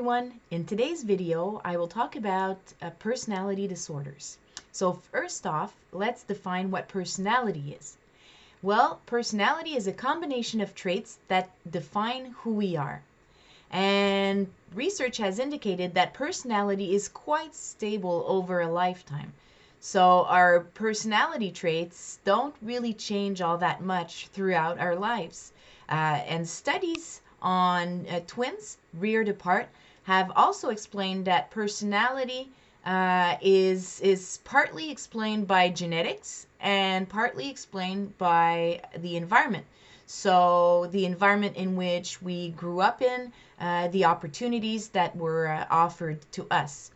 everyone. In today's video, I will talk about personality disorders. So first off, let's define what personality is. Well, personality is a combination of traits that define who we are. And research has indicated that personality is quite stable over a lifetime. So our personality traits don't really change all that much throughout our lives. And studies on twins reared apart have also explained that personality is partly explained by genetics and partly explained by the environment. So the environment in which we grew up in, the opportunities that were offered to us.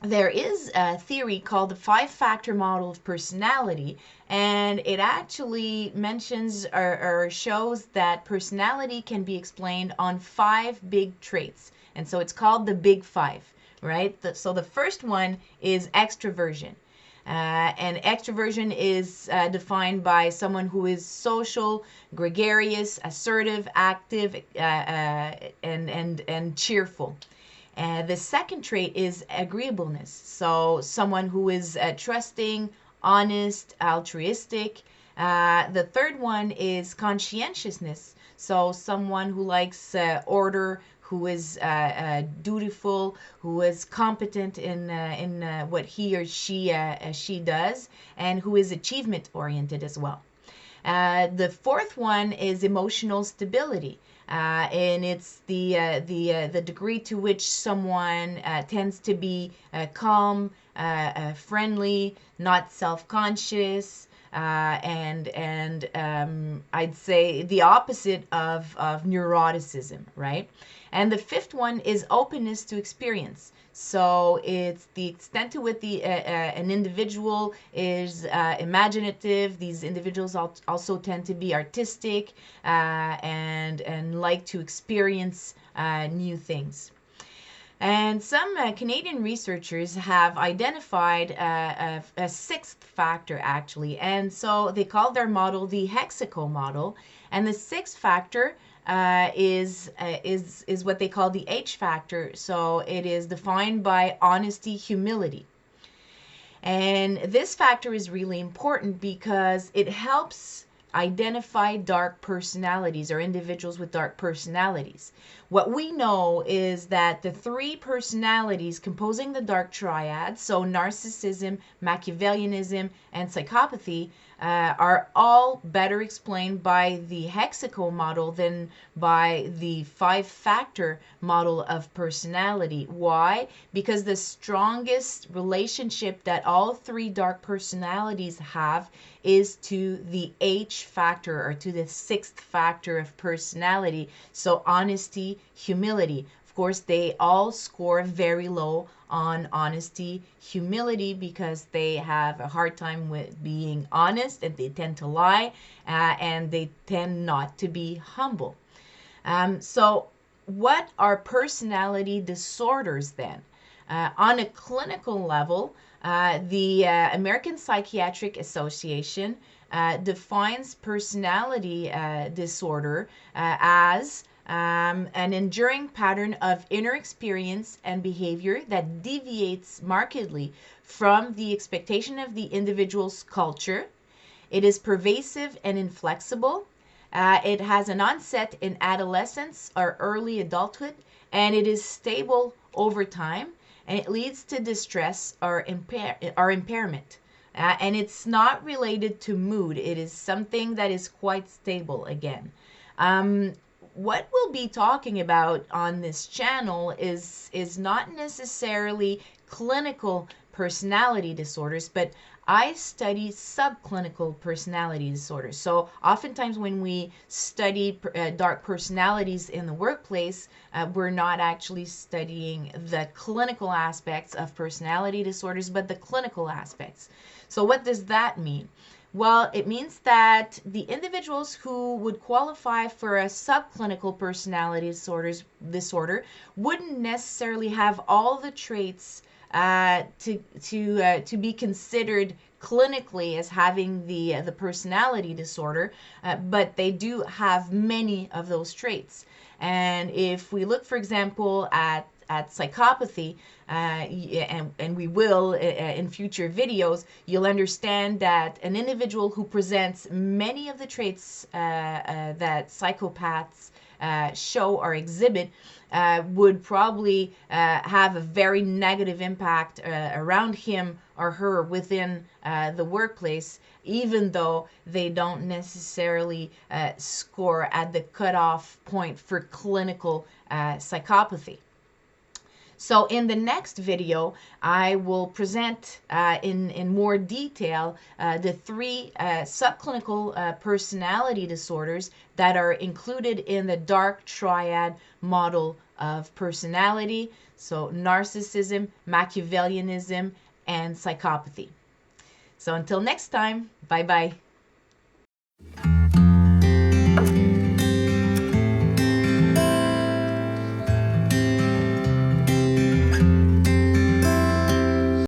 There is a theory called the five-factor model of personality, and it actually mentions or shows that personality can be explained on 5 big traits. And so it's called the Big Five, right? So the first one is extroversion. And extroversion is defined by someone who is social, gregarious, assertive, active, and cheerful. The second trait is agreeableness. So someone who is trusting, honest, altruistic. The third one is conscientiousness. So someone who likes order, who is dutiful, who is competent in what he or she does, and who is achievement oriented as well. The fourth one is emotional stability. And it's the degree to which someone tends to be calm, friendly, not self-conscious, and I'd say the opposite of neuroticism, right? And the fifth one is openness to experience. So it's the extent to which an individual is imaginative. These individuals also tend to be artistic and like to experience new things. And some Canadian researchers have identified a sixth factor, actually. And so they call their model the Hexaco Model. And the sixth factor is what they call the H factor. So it is defined by honesty, humility. And this factor is really important because it helps identify dark personalities or individuals with dark personalities. What we know is that the 3 personalities composing the dark triad, so narcissism, Machiavellianism, and psychopathy, are all better explained by the Hexaco model than by the 5-factor model of personality. Why? Because the strongest relationship that all 3 dark personalities have is to the H factor, or to the 6th factor of personality. So honesty, humility. Of course, they all score very low on honesty, humility, because they have a hard time with being honest, and they tend to lie, and they tend not to be humble. So what are personality disorders then? On a clinical level, the American Psychiatric Association defines personality disorder as an enduring pattern of inner experience and behavior that deviates markedly from the expectation of the individual's culture. It is pervasive and inflexible. It has an onset in adolescence or early adulthood, and it is stable over time, and it leads to distress or impairment. And it's not related to mood. It is something that is quite stable again. What we'll be talking about on this channel is not necessarily clinical personality disorders, but I study subclinical personality disorders. So oftentimes when we study dark personalities in the workplace, we're not actually studying the clinical aspects of personality disorders, but the clinical aspects. So what does that mean? Well, it means that the individuals who would qualify for a subclinical personality disorder wouldn't necessarily have all the traits to be considered clinically as having the personality disorder, but they do have many of those traits. And if we look, for example, at psychopathy, and we will in future videos, you'll understand that an individual who presents many of the traits that psychopaths show or exhibit would probably have a very negative impact around him or her within the workplace, even though they don't necessarily score at the cutoff point for clinical psychopathy. So in the next video, I will present in more detail the three subclinical personality disorders that are included in the dark triad model of personality. So narcissism, Machiavellianism, and psychopathy. So until next time, bye-bye.